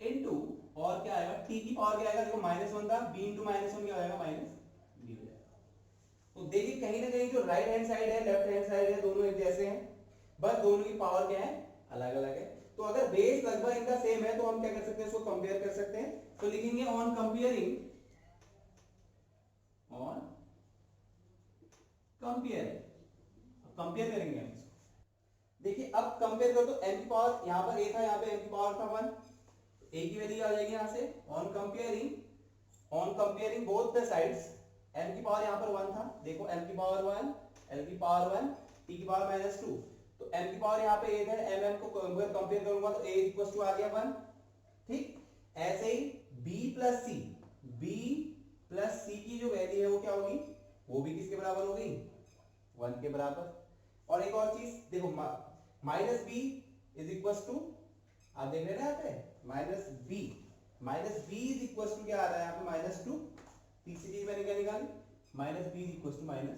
Into और क्या आएगा t की पावर क्या आएगा, देखो -1 था, b इंटू -1 क्या आएगा -b हो जाएगा। तो देखिए कहीं ना कहीं जो राइट हैंड साइड है लेफ्ट हैंड साइड है दोनों एक जैसे हैं, बस दोनों की पावर क्या है अलग अलग है। तो अगर बेस लगभग इनका सेम है तो हम क्या कर सकते हैं, इसको कंपेयर कर सकते हैं। तो लिखेंगे on comparing, on comparing, compare करेंगे हम इसको। देखिए अब कंपेयर करो तो m की पावर यहां पर a था, यहां पे m की पावर था 1, a की वैल्यू आ जाएगी यहां से on comparing, on comparing both the sides. m की पावर यहां पर 1 था, देखो m की पावर 1, l की पावर 1, t की पावर -2। तो m की पावर यहां पे 8 है, m को कंपेयर करूंगा तो a आ गया 1। ठीक, ऐसे ही b plus c, b plus c की जो वैल्यू है वो क्या होगी, वो भी किसके बराबर होगी 1 के बराबर। और एक और चीज देखो, minus B is equal to, आप देख रहे हैं ना यहाँ पे minus B is equal to क्या आ रहा है यहाँ पे -2। तीसरी चीज मैंने क्या निकाली, minus B is equal to -2।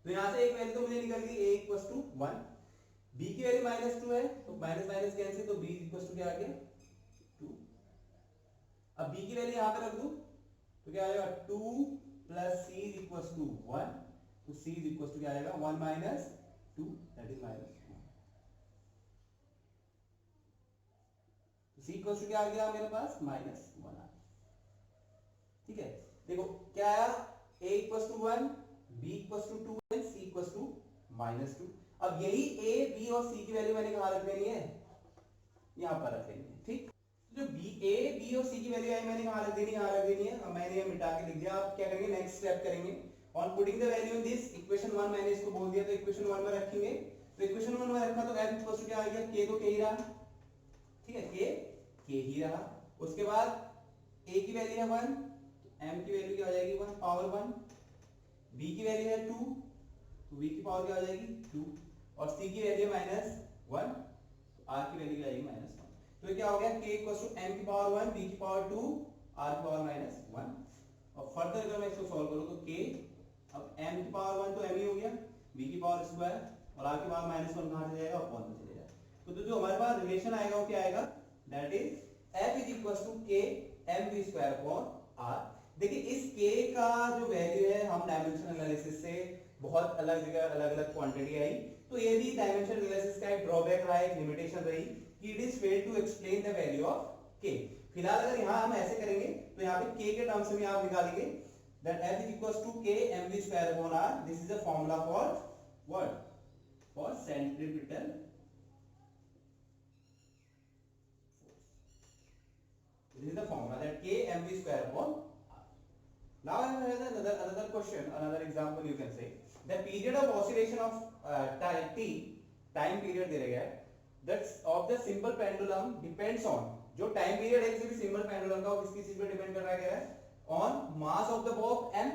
तो यहाँ से एक वैल्यू तो मुझे निकल गई a इक्वल टू 1, b की वैल्यू -2 है तो माइनस माइनस कैंसिल, तो b इक्वल टू क्या आ गया 2। अब b की वैल्यू यहाँ पे रख दूं तो क्या आएगा 2 plus c is equal to 1, तो c इज इक्वल टू क्या आएगा 1 माइनस 2 दैट इज -2। तो c इक्वल टू क्या आ गया मेरे पास -1 आ गया। ठीक है, देखो क्या आया a equal to 1, b equal to 2 and c equal to -2। अब यही a b और c की वैल्यू मैंने कहां रख देनी है, यहां पर रख देनी है। ठीक, जो a b और c की वैल्यू आई मैंने कहां रख देनी है, यहां रख देनी है। अब मैंने ये मिटा के लिख दिया। आप क्या करेंगे, नेक्स्ट स्टेप करेंगे, on putting the value in this equation 1 मैंने इसको बोल दिया, तो इक्वेशन 1 में रखेंगे। तो इक्वेशन 1 में रखा तो m इक्वल टू क्या आ गया, k तो k ही रहा। ठीक है, k ही रहा। उसके बाद a की वैल्यू है 1, m की वैल्यू क्या हो जाएगी 1 पावर 1, b की वैल्यू है 2 तो b की पावर क्या हो जाएगी 2, और c की वैल्यू है -1 तो r की वैल्यू क्या आएगी -1। तो ये क्या हो गया k m की पावर 1, b की पावर 2, r की पावर -1। और फर्दर अगर मैं इसको सॉल्व करूं तो k, अब m की पावर 1 तो m ही हो गया, b की पावर स्क्वायर और r की पावर -1 कहां से जाएगा, अपॉन में चले जाएगा। तो जो हमारे पास रिलेशन आएगा वो क्या आएगा, that is f is equal to k mv square upon r। देखिए इस k का जो वैल्यू है, हम डायमेंशन एनालिसिस से बहुत अलग जगह अलग अलग क्वांटिटी आई, तो ये भी डायमेंशन एनालिसिस का एक ड्रॉबैक रहा, एक लिमिटेशन रही कि it is failed to explain the value of k। फिलहाल अगर यहां हम ऐसे करेंगे तो यहां पे k के टर्म्स में आप निकालेंगे that f is equals to k mv square upon r। this is the formula for what, for centripetal force। this is the formula that k mv square upon r। now I have another question, another example you can say, the period of oscillation of time period दे गया है, that's of the simple pendulum depends on, जो time period है किसी भी simple pendulum का, वो किसकी चीज पे डिपेंड कर रहा है, कह रहा है on mass of the Bob m,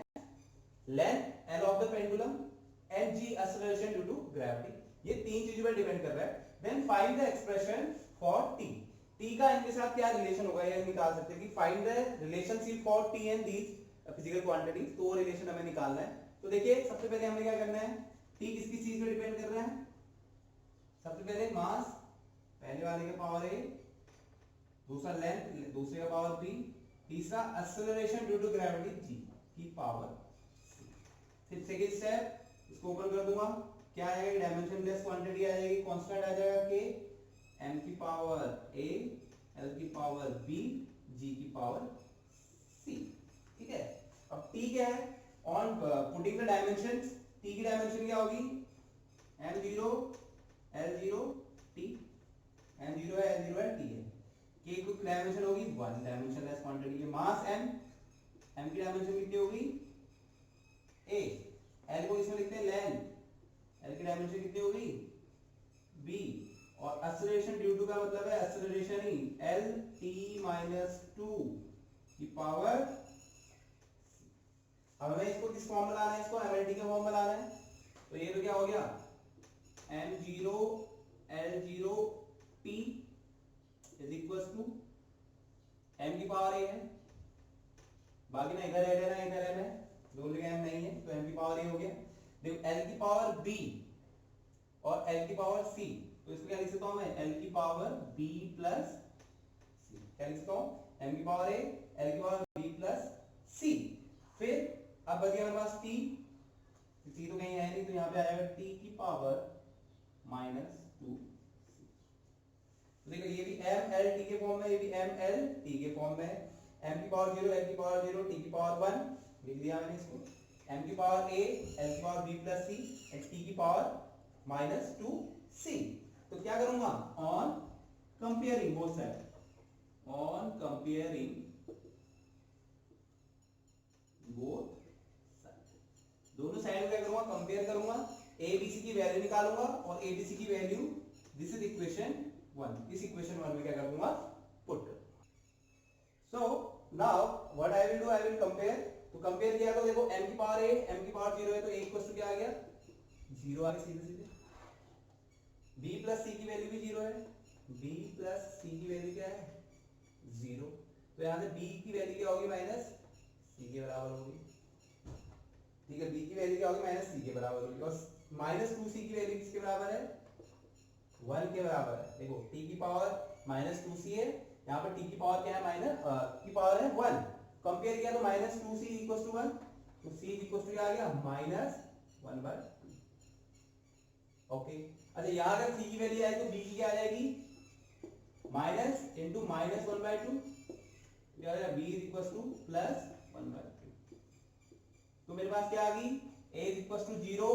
length l of the pendulum and g acceleration due to gravity। ये तीन चीजों पर डिपेंड कर रहा है। then find the expression for t। t का इनके साथ क्या रिलेशन होगा, ये निकाल सकते हैं कि find the relationship for t and these physical quantities, तो वो रिलेशन हमें निकालना है। तो देखिए सबसे पहले हमें क्या करना है, t किसकी चीज पे डिपेंड कर रहा है, सबसे पहले मास, पहले वाले का पावर a, दूसरा लेंथ, दूसरे का पावर b, तीसरा acceleration due to gravity g की पावर c। फिर सेकंड स्टेप इसको ऊपर कर दूंगा, क्या आएगा, डायमेंशन लेस क्वांटिटी आ जाएगी, कांस्टेंट आ जाएगा k, m की पावर a, l की पावर b, g की पावर c। ठीक है, अब t क्या है, on putting the dimension, t की डायमेंशन क्या होगी m0 l0 t, m0 है l0 है t है, k की डायमेंशन होगी 1, डायमेंशन लेस क्वांटिटी है, मास m, m की डायमेंशन कितनी होगी a, l को इसमें लिखते हैं लेंथ, l की डायमेंशन कितनी होगी b, और एक्सेलरेशन ड्यू टू का मतलब है एक्सेलरेशन ही l t -2 की पावर। अब हमें इसको किस फॉर्म में लाना है, इसको एमएलटी के फॉर्म में लाना है। तो ये तो क्या हो गया m0 l0 t is equal to m की पावर a है, बाकी ना इधर l है ना इधर m है, दोनों जगह m नहीं है तो m की पावर a हो गया। देखो l की पावर b और l की पावर c, तो इसको क्या लिख सकता हूं मैं, l की पावर b प्लस c। क्या लिख सकता हूँ m की पावर a l की पावर b प्लस c। फिर अब बच गया हमारे पास t, c तो कहीं है नहीं तो यहाँ पे आएगा t की पावर माइनस 2। देखो ये भी m l t के फॉर्म में, ये भी m l t के फॉर्म में, m की पावर 0 l की पावर 0 t की पावर 1 लिख दिया मैंने इसको, m की पावर a l की power b plus c and t की पावर माइनस 2c। तो क्या करूंगा on comparing both side, on comparing both side, दोनों साइड को क्या करूंगा कंपेयर करूंगा, a b c की वैल्यू निकालूंगा और a b c की वैल्यू, दिस इज इक्वेशन 1, इस इक्वेशन 1 में क्या कर दूंगा put. So now what I will do, I will compare. तो कंपेयर किया तो देखो m की पावर a m की पावर 0 है तो a इक्वल टू क्या आ गया 0 आ गया सीधे सीधे। b प्लस c की वैल्यू भी 0 है, b प्लस c की वैल्यू क्या है 0, तो यहां से b की वैल्यू क्या होगी माइनस c के बराबर होगी। ठीक है, b की वैल्यू क्या होगी माइनस c के बराबर होगी और माइनस 2c की वैल्यू किसके बराबर है 1 के बराबर है। देखो t की पावर माइनस 2c है, यहाँ पर t की पावर क्या है माइनस की पावर है 1, कंपेयर किया तो माइनस 2c इक्वल टू 1, तो c इक्वल टू क्या आ गया माइनस 1/2। ओके, अच्छा यहाँ अगर c की वैल्यू आई तो b की क्या आ जाएगी माइनस इंटू माइनस 1/2, क्या आ जाएगा b इक्वल टू प्लस 1/2। तो मेरे पास क्या आ गई a equal to 0,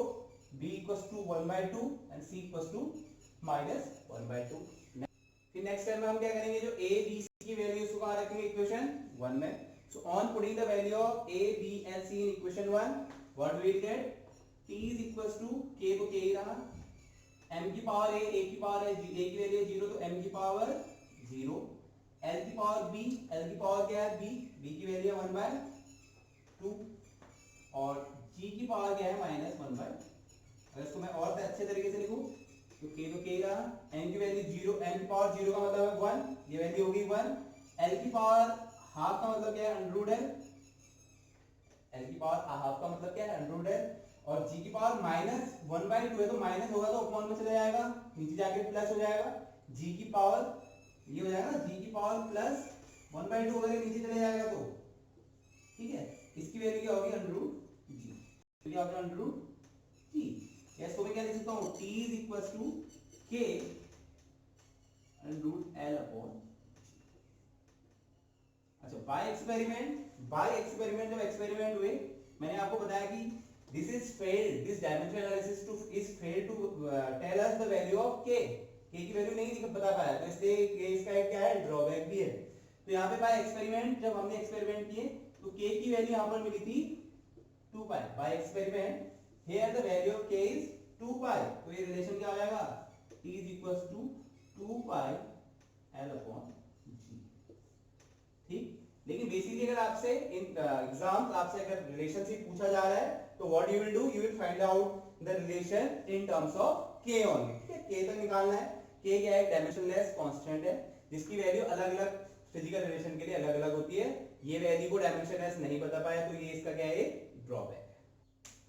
b equal to 1/2 and c equal to minus 1/2। फिर नेक्स्ट टाइम में हम क्या करेंगे, जो a b c की वैल्यूज को कहां रखेंगे इक्वेशन 1 में। So on putting the value of a b and c in equation 1 what we will get, t is equal to k को k ही रहा, m की पावर a की पावर है a की वैल्यू है 0 तो m की पावर 0, l की पावर b l की पावर क्या है b की वैल्यू है 1/2 और g की पावर क्या है माइनस 1/2। अगर इसको मैं और अच्छे तरीके से लिखूं तो k तो k रहा, n की वैल्यू 0, n की पावर 0 का मतलब है 1, ये वैल्यू होगी 1, l की पावर हाफ का मतलब क्या है अंडर है, l की पावर हाफ का मतलब क्या है अंडर है, और g की पावर माइनस 1/2 है तो माइनस होगा तो अपॉन में चला जाएगा, नीचे जाके प्लस हो जाएगा, g की पावर ये हो जाएगा ना g की पावर प्लस 1/2 होगा नीचे चले जाएगा तो ठीक है, इसकी वैल्यू क्या होगी अंडर रूट g, तो क्या होगा अंडर रूट g। इसको मैं क्या लिख सकता हूं t is equal to k under root l upon. अच्छा बाय एक्सपेरिमेंट जब एक्सपेरिमेंट हुए मैंने आपको बताया कि this is failed, this dimensional analysis too is failed to tell us the value of k की वैल्यू नहीं बता पाया तो इसलिए इसका एक क्या है ड्रॉबैक भी है। तो यहाँ पे बाय एक्सपेरिमेंट जब हमने एक्सपेरिमेंट किए तो k की वैल्यू यहाँ पर मिली थी 2 pi by experiment, here the value of k is 2 pi, तो ये रिलेशन क्या आ जाएगा t is equal to 2 pi l upon g। ठीक, लेकिन बेसिकली अगर आपसे इन एग्जाम आपसे अगर रिलेशनशिप पूछा जा रहा है तो what you will do, you will find out the relation in terms of k only. ठीक है, k तक निकालना है, k क्या है डायमेंशनलेस कांस्टेंट है जिसकी वैल्यू अलग-अलग फिजिकल रिलेशन के लिए अलग-अलग होती है, ये वैल्यू को डायमेंशनलेस नहीं बता पाया तो ये इसका क्या है ड्रॉबैक है।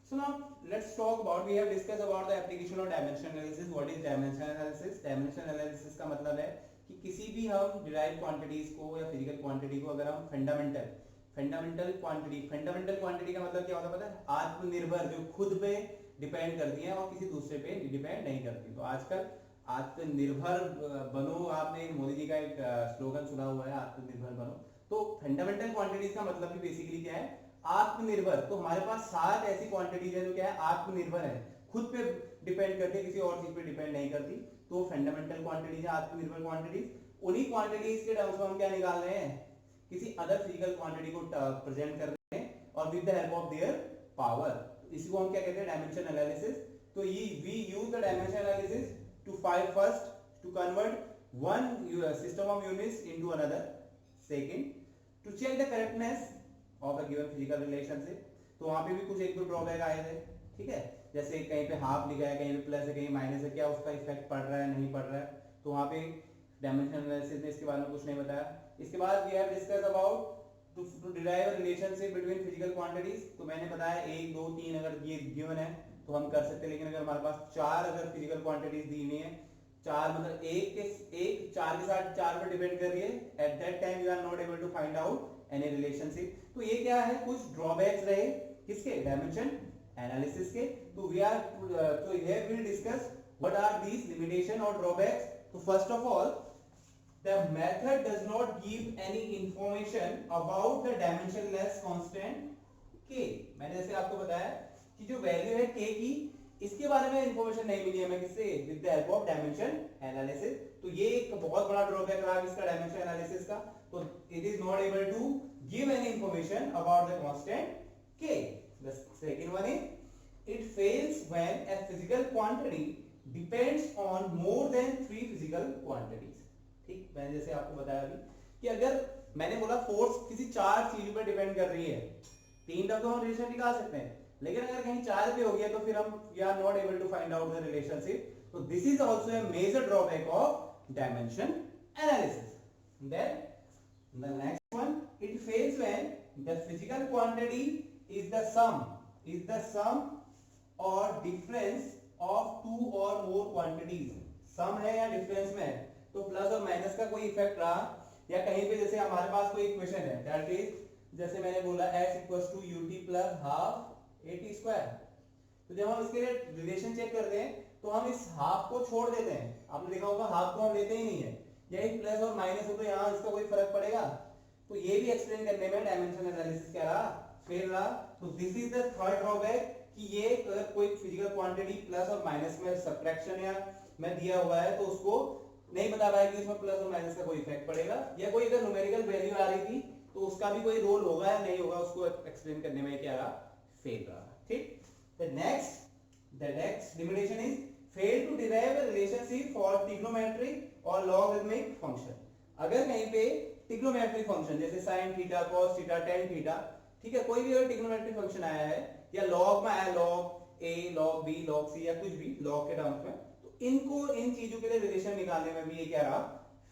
So now let's talk about, we have discussed about the application of dimension analysis. What is dimension analysis? Dimension analysis का मतलब है कि किसी भी हम डिराइव क्वांटिटीज को या फिजिकल क्वांटिटी को अगर हम फंडामेंटल क्वांटिटी का मतलब क्या होता है पता है, आत्मनिर्भर, जो खुद पे डिपेंड करती है और किसी दूसरे पे डिपेंड नहीं करती। तो आजकल आत्मनिर्भर बनो, आपने मोदी जी का एक स्लोगन सुना हुआ है आत्मनिर्भर बनो, तो फंडामेंटल क्वांटिटीज का मतलब भी बेसिकली क्या है आत्मनिर्भर। तो हमारे पास 7 ऐसी क्वांटिटीज है जो क्या है आत्मनिर्भर है, खुद पे डिपेंड करती है, किसी और चीज पे डिपेंड नहीं करती, तो फंडामेंटल क्वांटिटीज है आत्मनिर्भर क्वांटिटीज। उन्हीं क्वांटिटीज के टर्म्स में हम क्या निकाल रहे हैं किसी अदर फिजिकल क्वांटिटी को प्रेजेंट कर रहे हैं और with the help of their power, इसी को हम क्या कहते हैं डायमेंशन एनालिसिस। तो ये we use the dimension analysis to find first to convert one system of units into another, second to check the correctness of a given physical relationship। तो वहां पे भी कुछ एक दो ड्रॉबैक आए थे, ठीक है, जैसे कहीं पे हाफ लिखा है, कहीं पे प्लस है, कहीं माइनस है, क्या उसका इफेक्ट पड़ रहा है नहीं पड़ रहा है, तो वहां पे डायमेंशन एनालिसिस ने इसके बारे में कुछ नहीं बताया। इसके बाद we have discuss about to derive a relationship between physical quantities. तो मैंने बताया 1 2 3 अगर ये गिवन है तो हम कर सकते हैं, लेकिन अगर हमारे पास 4 अगर फिजिकल क्वांटिटीज दी हुई है चार मतलब एक चार के साथ चार पर डिपेंड कर रही है, at that time you are not able to find out any relationship. तो ये क्या है, कुछ ड्रॉबैक्स रहे किसके, डायमेंशन एनालिसिस के। तो वी आर तो here we will discuss what are these limitation और ड्रॉबैक्स। तो first of all, the method does not give any information about the dimensionless constant k। मैंने जैसे आपको बताया कि जो वैल्यू है k की, इसके बारे में इंफॉर्मेशन नहीं मिली हमें, किससे, with the help of dimension analysis. तो ये एक बहुत बड़ा ड्रॉबैक रहा इसका डायमेंशन एनालिसिस का। तो it is not able to give any information about the constant k। The second one is it fails when a physical quantity depends on more than three physical quantities। ठीक, मैंने जैसे आपको बताया अभी कि अगर मैंने बोला फोर्स किसी चार चीजों पर डिपेंड कर रही है, तीन तक तो हम रिलेशन निकाल सकते हैं, लेकिन अगर कहीं चार पे हो गया तो फिर हम we are not able to find out the relationship. तो this is also a major drawback of dimension analysis. Then the next one, it fails when the physical quantity is the sum और difference of to और मोर quantities. सम है या difference में है, तो plus और minus का कोई इफेक्ट रहा, या कहीं पे जैसे हमारे पास कोई इक्वेशन है दैट इज जैसे मैंने बोला x = ut + हाफ at²। तो जब हम इसके लिए रिलेशन चेक करते हैं तो हम इस हाफ को छोड़ देते हैं। आपने देखा होगा हाफ को हम लेते ही नहीं है, यही प्लस और माइनस हो तो यहाँ इसका कोई फर्क पड़ेगा। तो ये भी एक्सप्लेन करने में डायमेंशन एनालिसिस क्या रहा, फेल रहा। तो this is the third drawback कि ये अगर कोई फिजिकल क्वांटिटी प्लस और माइनस में सब्ट्रैक्शन या में दिया हुआ है तो उसको नहीं बता पाया कि इसमें प्लस और माइनस का कोई इफेक्ट पड़ेगा, या कोई अगर न्यूमेरिकल वैल्यू आ रही थी तो उसका भी कोई रोल होगा या नहीं होगा, उसको एक्सप्लेन करने में क्या रहा, फेल रहा। ठीक, the next limitation is fail to derive a relationship for trigonometric और लॉगरिथमिक फंक्शन। अगर कहीं पे ट्रिग्नोमेट्रिक फंक्शन जैसे sin theta, cos theta, tan theta, ठीक है, कोई भी अगर ट्रिग्नोमेट्रिक फंक्शन आया है या लॉग में आया, log a, log b, log c या कुछ भी लॉग के टर्म्स में, इनको इन चीजों के लिए रिलेशन निकालने में भी ये क्या रहा,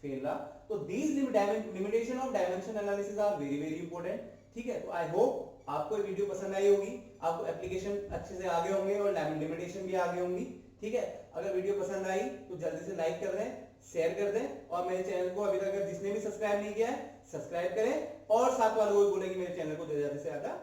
फेल रहा। तो these limitation of dimension analysis are very very important. ठीक है, तो आई होप आपको ये वीडियो पसंद आई होगी, आपको एप्लीकेशन अच्छे से आगे होंगे और लिमिटेशन भी आगे होंगी। ठीक है, अगर वीडियो पसंद आई तो जल्दी से लाइक कर दें, शेयर कर दें, और मेरे चैनल को अभी तक जिसने भी सब्सक्राइब नहीं किया है सब्सक्राइब करें, और साथ वालों को भी बोले कि मेरे चैनल को ज्यादा से ज्यादा